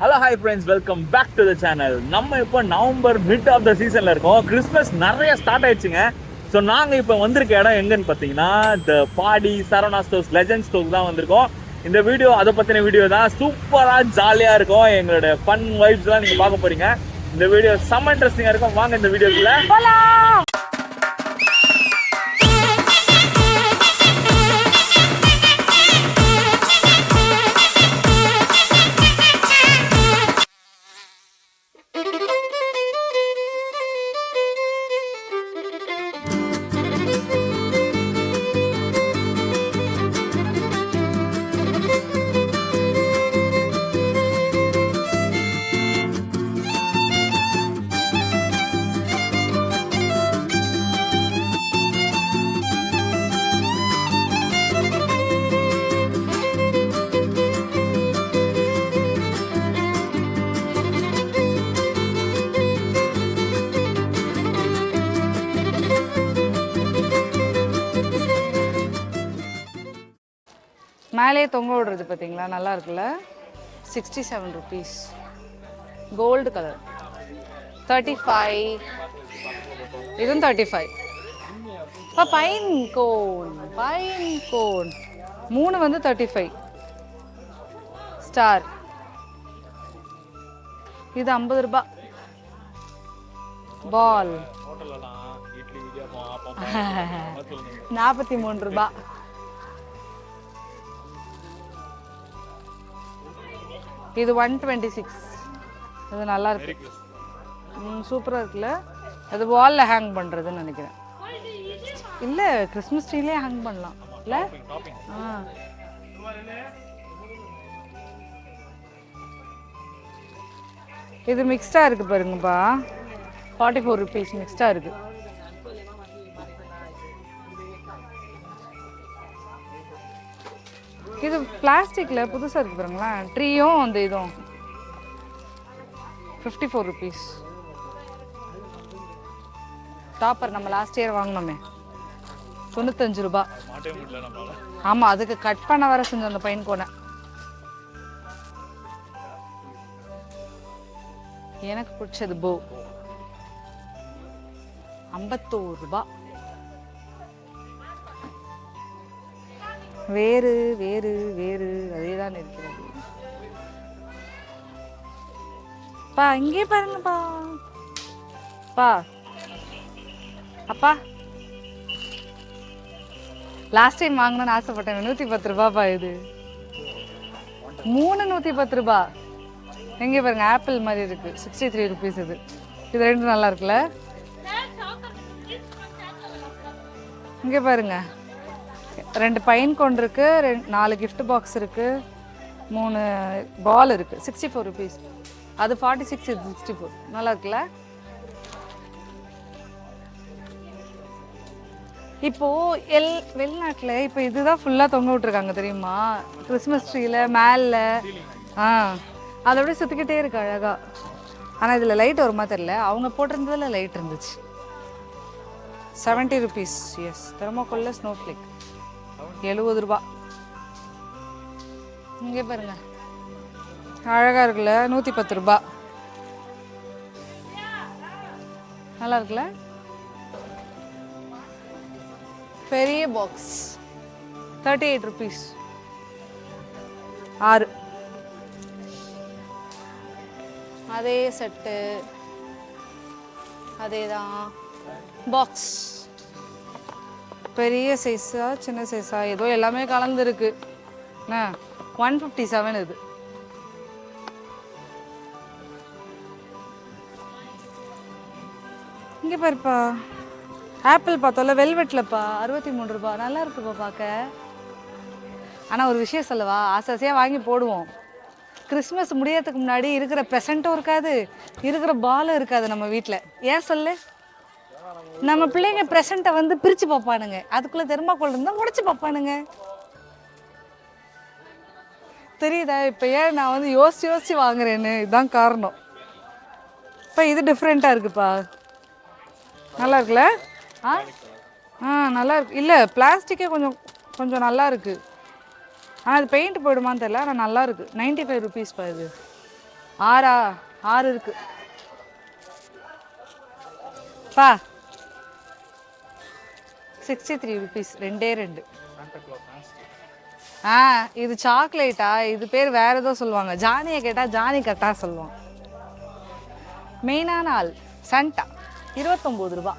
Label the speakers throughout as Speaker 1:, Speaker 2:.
Speaker 1: Hello hi friends, welcome back to the channel. நம்ம இப்போ November mid of the சீசனில் இருக்கோம். கிறிஸ்மஸ் நிறைய ஸ்டார்ட் ஆயிடுச்சுங்க. ஸோ நாங்கள் இப்போ வந்திருக்க இடம் எங்கன்னு பார்த்தீங்கன்னா த பாடி சரவணா ஸ்டோர்ஸ் லெஜண்ட் ஸ்டோர்ஸ் தான் வந்திருக்கோம். இந்த வீடியோ அதை பற்றின வீடியோ தான். சூப்பராக ஜாலியாக இருக்கும். எங்களோட ஃபன் வைப்ஸ்லாம் நீங்கள் பார்க்க போகிறீங்க. இந்த வீடியோ செம்ம இன்ட்ரெஸ்டிங்காக இருக்கும். வாங்க இந்த வீடியோக்குள்ள போகலாம்.
Speaker 2: மேலே தொங்க விடுறது பார்த்தீங்களா, நல்லா இருக்குல்ல. 67 rupees, கோல்டு கலர். 35, இதுவும் 35. இப்போ பைன் கோன் 3 வந்து 35. ஸ்டார் இது 50 ரூபாய். பால் 43 ரூபாய். இது 126. இது நல்லா இருக்கு, சூப்பராக இருக்குல்ல. அது வாலில் ஹேங் பண்ணுறதுன்னு நினைக்கிறேன். இல்லை, கிறிஸ்மஸ் ட்ரீலே ஹேங் பண்ணலாம் இல்லை. இது மிக்ஸ்டாக இருக்குது பாருங்கப்பா. 44 rupees மிக்ஸ்டாக இருக்குது. இது பிளாஸ்டிக்கில் புதுசாக இருக்குது பாருங்களேன். ட்ரீயும் அந்த இதுவும் 54 rupees. டாப்பர் நம்ம லாஸ்ட் இயர் வாங்கினோமே 95 ரூபாய். ஆமாம், அதுக்கு கட் பண்ண வர செஞ்சோம் அந்த பையன் கோனை. எனக்கு பிடிச்சது போ 51 ரூபாய். வேறு வேறு வேறு அதே தான் இருக்கிறது. பா இங்கே பாருங்கப்பா. பா அப்பா, லாஸ்ட் டைம் வாங்கணும்னு ஆசைப்பட்டேன். 110 ரூபாப்பா. இது 3 110 ரூபா. எங்கே பாருங்க, ஆப்பிள் மாதிரி இருக்கு. 63 rupees. இது ரெண்டும் நல்லா இருக்குல்ல. இங்கே பாருங்க, 2 பைன் கோன் இருக்கு, 4 gift பாக்ஸ் இருக்கு, 3 பால் இருக்கு. 64 rupees. அது 46, இது 64. நல்லா இருக்குல்ல. இப்போ வெளிநாட்டில் இப்போ இதுதான் ஃபுல்லாக தொங்க விட்டுருக்காங்க தெரியுமா, கிறிஸ்மஸ் ட்ரீல மேலே. அதை விட சுற்றிக்கிட்டே இருக்கு அழகா. ஆனால் இதில் லைட் வருமா தெரியல. அவங்க போட்டிருந்ததில் லைட் இருந்துச்சு. 70 rupees. எஸ், தெர்மோகோல்ல ஸ்னோ ஃப்ளேக் 70 ரூபா. இங்கே பாருங்க, அழகா இருக்குல்ல. 110 ரூபா. நல்லா இருக்குல்ல. பெரிய பாக்ஸ் 38 rupees. 6. அதே செட்டு, அதே தான் பாக்ஸ். பெரிய சைஸா சின்ன சைஸா ஏதோ எல்லாமே கலந்துருக்கு. 157 இது. இங்கே பாருப்பா, ஆப்பிள் பார்த்தோம்ல வெல்வெட்லப்பா 63 ரூபா. நல்லா இருக்குப்பா பார்க்க. ஆனால் ஒரு விஷயம் சொல்லவா, ஆசை ஆசையாக வாங்கி போடுவோம். கிறிஸ்மஸ் முடியறதுக்கு முன்னாடி இருக்கிற ப்ரெசண்ட்டும் இருக்காது, இருக்கிற பாலும் இருக்காது நம்ம வீட்டில். ஏன் சொல்லு, நம்ம பிள்ளைங்க ப்ரெசண்ட்டை வந்து பிரித்து பார்ப்பானுங்க. அதுக்குள்ளே தெர்மாக்கோல் இருந்தால் உடச்சி பார்ப்பானுங்க. தெரியுதா இப்போ ஏன் நான் வந்து யோசிச்சு வாங்குறேன்னு? இதுதான் காரணம். இப்போ இது டிஃப்ரெண்ட்டாக இருக்குப்பா. நல்லா இருக்குல்ல. நல்லா இருக்கு. இல்லை, பிளாஸ்டிக்கே கொஞ்சம் கொஞ்சம் நல்லா இருக்குது. ஆனால் அது பெயிண்ட் போயிடுமான்னு தெரியல. ஆனால் நல்லா இருக்குது. 95 rupees இது. 6 6 இருக்கு பா. 63 rupees ரெண்டே ரெண்டு. இது சாக்லேட்டா? இது பேர் வேற ஏதோ சொல்லுவாங்க. ஜானியை கேட்டா ஜானி கட்டா சொல்லுவாங்க. மெயினான ஆள் சண்டா 29 ரூபா.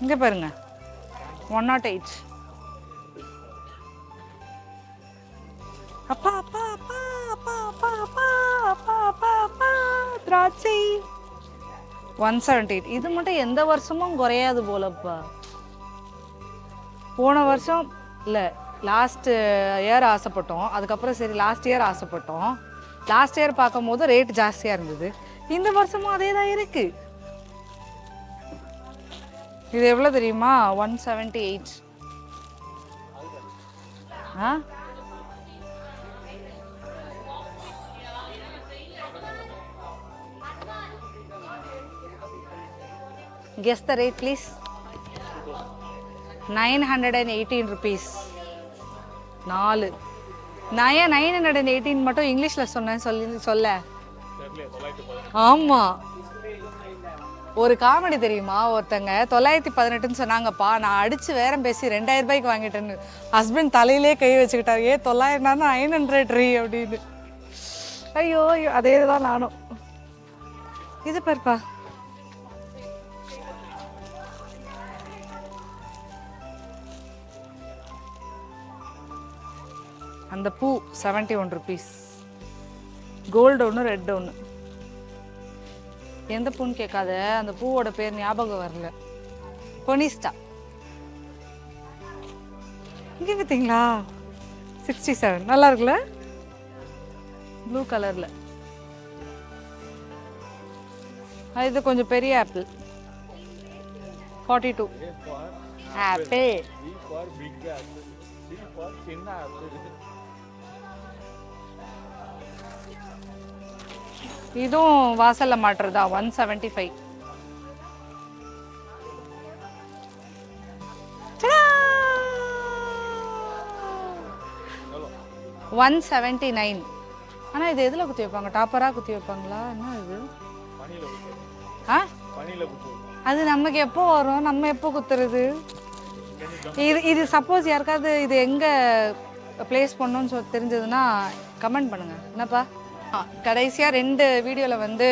Speaker 2: இங்க பாருங்க 108. அப்பா அப்பா அப்பா அப்பா அப்பா அப்பா அப்பா அப்பா அப்பா திராட்சை 178. இது மட்டும் எந்த வருஷமும் குறையாது போலப்பா. போன வருஷம் இல்லை, லாஸ்ட் இயர் ஆசைப்பட்டோம். அதுக்கப்புறம் சரி லாஸ்ட் இயர் ஆசைப்பட்டோம். லாஸ்ட் இயர் பார்க்கும் போது ரேட் ஜாஸ்தியாக இருந்தது. இந்த வருஷமும் அதே தான் இருக்கு. இது எவ்வளோ தெரியுமா? 178. ஆ guess the rate please. 918 rupees. 4. நான் ஏன் 918 மட்டும் இங்கிலீஷில் சொன்னேன் சொல்ல. ஆமாம், ஒரு காமெடி தெரியுமா? ஒருத்தங்க 918ன்னு சொன்னாங்கப்பா, நான் அடித்து வேறம் பேசி 2000 ரூபாய்க்கு வாங்கிட்டேன்னு. ஹஸ்பண்ட் தலையிலே கை வச்சுக்கிட்டாரு. 900 900 அப்படின்னு. ஐயோ ஐயோ, அதே தான் நானும். இது பாருப்பா, அந்த பூ 71 rupees. கோல்டு ஒன்று, ரெட் ஒன்று. எந்த பூன்னு கேட்காத, அந்த பூவோட பேர் ஞாபகம் வரல. பொனிஸ்டா. இங்கே பார்த்தீங்களா? 67. நல்லா இருக்குல்ல? ப்ளூ கலரில். இது கொஞ்சம் பெரிய ஆப்பிள். 42. ஆப்பிள். இதுவும் வாசல்ல மாட்டுறதா 175. 179. ஆனா இது எதுல குத்தி வைப்பாங்க? டாப்பரா குத்தி வைப்பாங்களா? என்ன இது? அது நமக்கு எப்போ வரும்? நம்ம எப்போ குத்துறது? இது சப்போஸ் யாருக்காவது இது எங்க பிளேஸ் பண்ணணும்னு தெரிஞ்சதுன்னா கமெண்ட் பண்ணுங்க. என்னப்பா? கடைசியாக 2 வீடியோவில் வந்து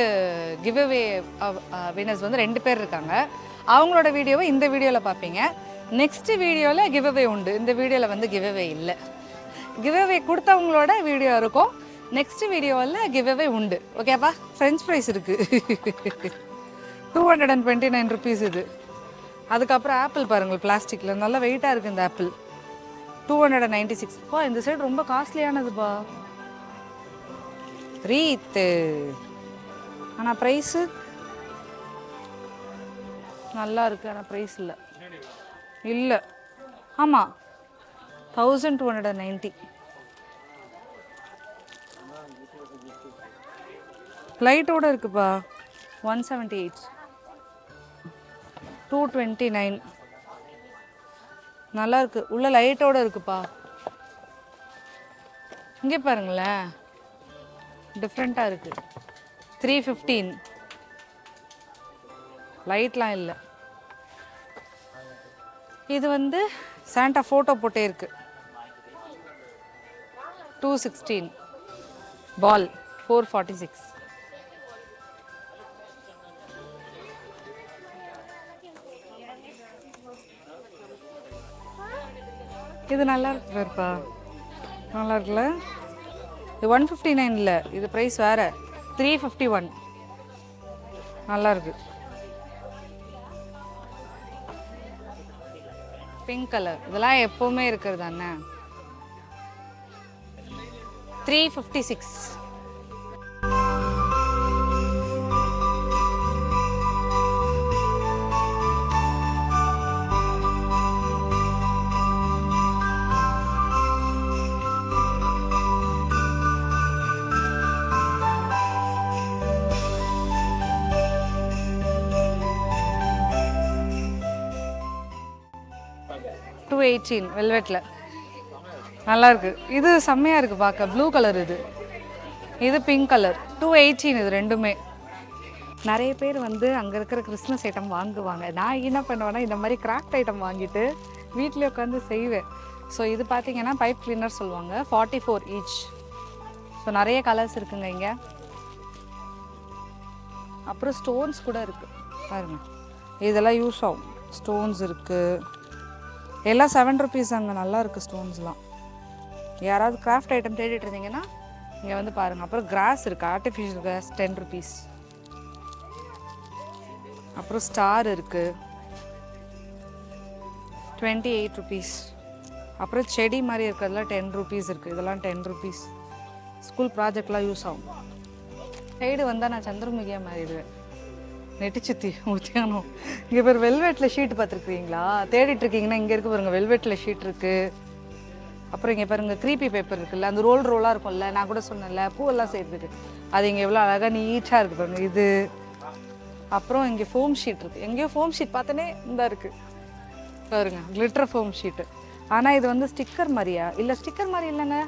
Speaker 2: கிவ்அவே வினர்ஸ் வந்து 2 பேர் இருக்காங்க. அவங்களோட வீடியோவை இந்த வீடியோவில் பார்ப்பீங்க. நெக்ஸ்ட் வீடியோவில் கிவ்அவே உண்டு. இந்த வீடியோவில் வந்து கிவ்அவே இல்லை. கிவ்அவே கொடுத்தவங்களோட வீடியோ இருக்கும். நெக்ஸ்ட் வீடியோவில் கிவ்அவே உண்டு. ஓகேப்பா? ஃப்ரெஞ்ச் ஃப்ரைஸ் இருக்குது. 229 rupees இது. அதுக்கப்புறம் ஆப்பிள் பாருங்கள், பிளாஸ்டிக்கில் நல்லா வெயிட்டாக இருக்குது இந்த ஆப்பிள். 296. இந்த சைடு ரொம்ப காஸ்ட்லியானதுப்பா. ரீத்து. ஆனால் ப்ரைஸு நல்லா இருக்குது. ஆனால் ப்ரைஸ் இல்லை. இல்லை, ஆமாம், 1290. லைட்டோடு இருக்குப்பா. 178. 229. நல்லா இருக்கு. உள்ள லைட்டோட இருக்குப்பா. இங்கே பாருங்களேன், டிஃப்ரெண்ட்டாக இருக்கு. 315. லைட்லாம் இல்லை. இது வந்து சாண்டா ஃபோட்டோ போட்டே இருக்கு. 216. பால் 446. இது நல்லா இருக்கு பாருப்பா. நல்லா இருக்குல்ல? இது 159 இல்லை, இது ப்ரைஸ் வேறு. 351. நல்லா இருக்கு. Pink colour. இதெல்லாம் எப்போவுமே இருக்கிறது தானே. 356. 218 வெல்வெட்டில் நல்லா இருக்கு. இது செம்மையாக இருக்குது பார்க்க. ப்ளூ கலர் இது பிங்க் கலர். 218 இது ரெண்டுமே. நிறைய பேர் வந்து அங்கே இருக்கிற கிறிஸ்மஸ் ஐட்டம் வாங்குவாங்க. நான் என்ன பண்ணுவேன்னா இந்த மாதிரி கிராஃப்ட் ஐட்டம் வாங்கிட்டு வீட்டிலே உட்காந்து செய்வேன். ஸோ இது பார்த்தீங்கன்னா பைப் கிளீனர் சொல்லுவாங்க. 44 ஈச். ஸோ நிறைய கலர்ஸ் இருக்குங்க இங்கே. அப்புறம் ஸ்டோன்ஸ் கூட இருக்குது பாருங்க. இதெல்லாம் யூஸ் ஆகும். ஸ்டோன்ஸ் இருக்குது. எல்லாம் 7 ருபீஸ் அங்கே. நல்லா இருக்குது ஸ்டோன்ஸ்லாம். யாராவது கிராஃப்ட் ஐட்டம் தேடிட்டு இருந்தீங்கன்னா இங்கே வந்து பாருங்கள். அப்புறம் கிராஸ் இருக்குது. Artificial cross 10 rupees. அப்புறம் ஸ்டார் இருக்குது 28 ருபீஸ். அப்புறம் செடி மாதிரி இருக்கிறதுலாம் 10 ருபீஸ் இருக்குது. இதெல்லாம் 10 ருபீஸ். ஸ்கூல் ப்ராஜெக்ட்லாம் யூஸ் ஆகும். சைடு வந்தால் நான் சந்திரமுகியாக மாறிடுவேன். நெட்டிச்சுத்தி ஊற்றியானோ. இங்கே பேர் வெல்வெட்டில் ஷீட் பார்த்துருக்குறீங்களா? தேடிட்டு இருக்கீங்கன்னா இங்கே இருக்கு பாருங்கள். வெல்வெட்டில் ஷீட் இருக்குது. அப்புறம் இங்கே பாருங்கள் க்ரீப்பி பேப்பர் இருக்குல்ல, அந்த ரோலாக இருக்கும்ல, நான் கூட சொன்னேன்ல பூவெல்லாம் சேர்த்துருக்கு. அது இங்கே எவ்வளோ அழகாக நீட்டாக இருக்குது பாருங்கள் இது. அப்புறம் இங்கே ஃபோம் ஷீட் இருக்குது. எங்கேயோ ஃபோம் ஷீட் பார்த்தோன்னே இந்த இருக்குது பாருங்க. Glitter foam sheet. ஆனால் இது வந்து ஸ்டிக்கர் மாதிரியா? இல்லை ஸ்டிக்கர் மாதிரி இல்லைங்க,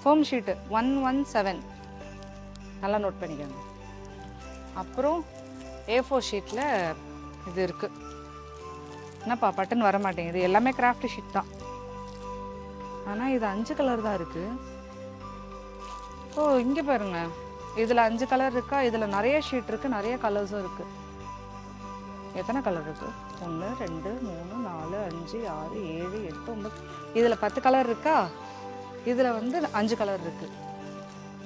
Speaker 2: ஃபோம் ஷீட்டு. 117. நல்லா நோட் பண்ணிக்கோங்க. அப்புறம் A4 ஷீட்டில் இது இருக்குது. என்னப்பா பட்டன் வர மாட்டேங்குது? எல்லாமே கிராஃப்ட் ஷீட் தான். ஆனால் இது 5 கலர் தான் இருக்குது. ஓ இங்கே பாருங்க. இதில் 5 கலர் இருக்கா? இதில் நிறைய ஷீட் இருக்குது, நிறைய கலர்ஸும் இருக்குது. எத்தனை கலர் இருக்குது? 1 2 3 4 5 6 7 8 9. இதில் 10 கலர் இருக்கா? இதில் வந்து 5 கலர் இருக்குது.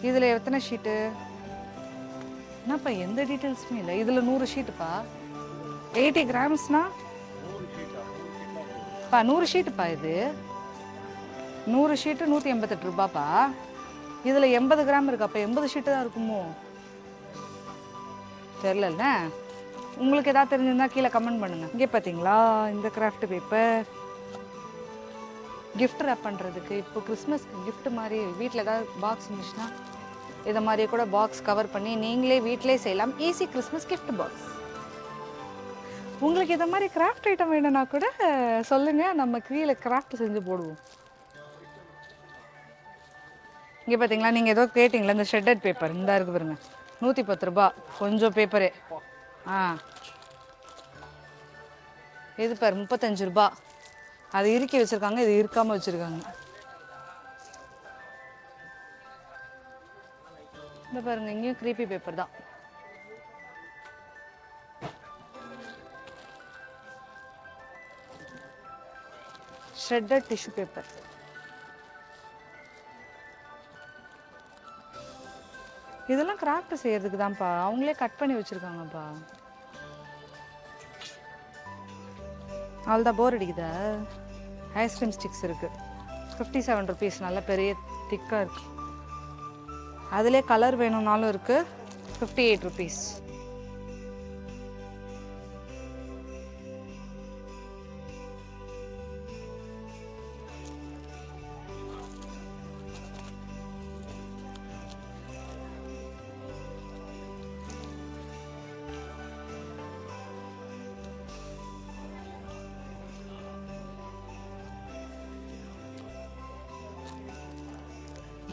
Speaker 2: இதில் எத்தனை ஷீட்டு? என்னப்பா எந்த டீட்டெயில்ஸுமே இல்லை. இதில் 100 ஷீட்டுப்பா. 80 கிராம்ஸ்னா 100 ஷீட்டுப்பா. இது 100 ஷீட்டு 188 ரூபாப்பா. இதில் 80 கிராம் இருக்கு. அப்போ 80 ஷீட்டு தான் இருக்குமோ? தெரிலல்ல. உங்களுக்கு எதாவது தெரிஞ்சிருந்தா கீழே கமெண்ட் பண்ணுங்கள். இங்கே பார்த்தீங்களா இந்த கிராஃப்ட் பேப்பர் கிஃப்ட் ரேப் பண்ணுறதுக்கு. இப்போ கிறிஸ்மஸ்க்கு கிஃப்ட் மாதிரி வீட்டில் ஏதாவது பாக்ஸ் இருந்துச்சுன்னா இதை மாதிரி கூட பாக்ஸ் கவர் பண்ணி நீங்களே வீட்டிலே செய்யலாம். Easy Christmas gift box. உங்களுக்கு இதை மாதிரி கிராஃப்ட் ஐட்டம் வேணும்னா கூட சொல்லுங்கள், நம்ம கீழே கிராஃப்ட் செஞ்சு போடுவோம். இங்கே பார்த்தீங்களா, நீங்கள் ஏதோ கேட்டிங்களா இந்த ஷெட்டட் பேப்பர். இந்த இருக்கு பாருங்க, 110 ரூபா கொஞ்சம் பேப்பரே. இது பாரு 35 ரூபா. அது இறுக்கி வச்சுருக்காங்க, இது இருக்காமல் வச்சுருக்காங்க. இந்த பாருங்க இங்கேயும் க்ரீப்பி பேப்பர் தான். Shredded tissue paper. இதெல்லாம் கிராஃப்ட் செய்யறதுக்கு தான்ப்பா. அவங்களே கட் பண்ணி வச்சிருக்காங்கப்பா. அவ்வளோதான். போர் அடிக்குதா? ஐஸ்கிரீம் ஸ்டிக்ஸ் இருக்கு 57 ருபீஸ். நல்ல பெரிய திக்காக இருக்கு. அதிலே கலர் வேணும்னாலும் இருக்கு 58 rupees.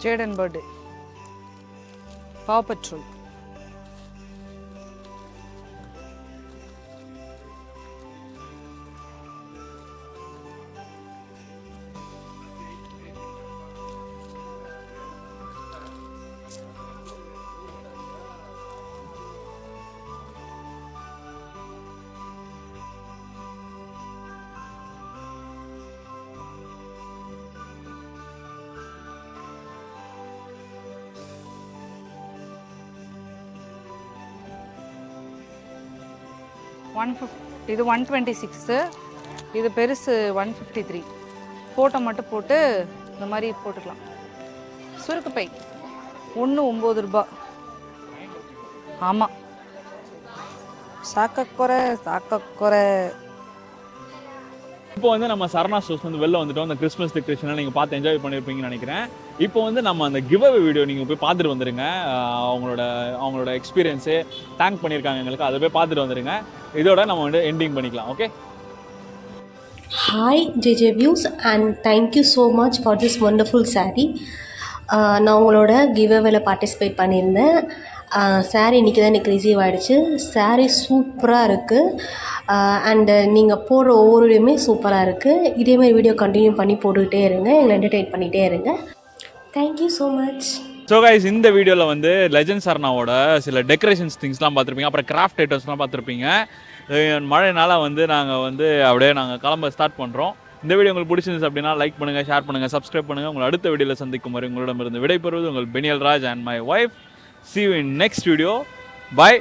Speaker 2: Jayden birthday, Paw Patrol. இது 126. இது பெருசு 153. ஃபோட்டோ மட்டும் போட்டு இந்த மாதிரி போட்டுக்கலாம். சுருக்கு பை 9 ரூபா. ஆமாம், சாக்கக்குறை.
Speaker 1: இப்போ வந்து நம்ம சரணா ஸ்டோர்ஸ் வந்து வெளில வந்துட்டோம். அந்த கிறிஸ்மஸ் டெக்கரேஷனை நீங்கள் பார்த்து என்ஜாய் பண்ணியிருப்பீங்கன்னு நினைக்கிறேன். இப்போ வந்து நம்ம அந்த கிவ் அவே வீடியோ நீங்கள் போய் பார்த்துட்டு வந்துடுங்க. அவங்களோட எக்ஸ்பீரியன்ஸு தேங்க் பண்ணியிருக்காங்க எங்களுக்கு. அதை போய் பார்த்துட்டு வந்துடுங்க. இதோட நம்ம வந்து எண்டிங் பண்ணிக்கலாம். Okay,
Speaker 3: Hi JJ Views and thank you so much for this wonderful saree. நான் உங்களோட கிவ்அவேல பார்ட்டிசிபேட் பண்ணியிருந்தேன். saree இன்றைக்கி தான் எனக்கு ரிசீவ் ஆகிடுச்சு. saree சூப்பராக இருக்குது. அண்டு நீங்கள் போடுற ஒவ்வொருடையுமே சூப்பராக இருக்குது. இதேமாதிரி வீடியோ கண்டினியூ பண்ணி போட்டுக்கிட்டே இருங்க, எங்களை என்டர்டெயின் பண்ணிகிட்டே இருங்க. Thank you so much.
Speaker 1: So guys, இந்த வீடியோவில் வந்து லெஜண்ட் சரணாவோட சில டெக்கரேஷன்ஸ் திங்ஸ்லாம் பார்த்துருப்பீங்க, அப்புறம் கிராஃப்ட் ஐட்டம்ஸ்லாம் பார்த்துருப்பீங்க. மழைனால வந்து நாங்கள் வந்து அப்படியே நாங்கள் கிளம்ப ஸ்டார்ட் பண்ணுறோம். இந்த வீடியோ உங்களுக்கு பிடிச்சிருந்துச்சு அப்படின்னா லைக் பண்ணுங்கள், ஷேர் பண்ணுங்கள், சப்ஸ்கிரைப் பண்ணுங்கள். உங்களை அடுத்த வீடியோவில் சந்திக்கும் வரை உங்களிடமிருந்து விடைபெறுவது உங்கள் Peniel Raj and my wife. See you in next video. Bye.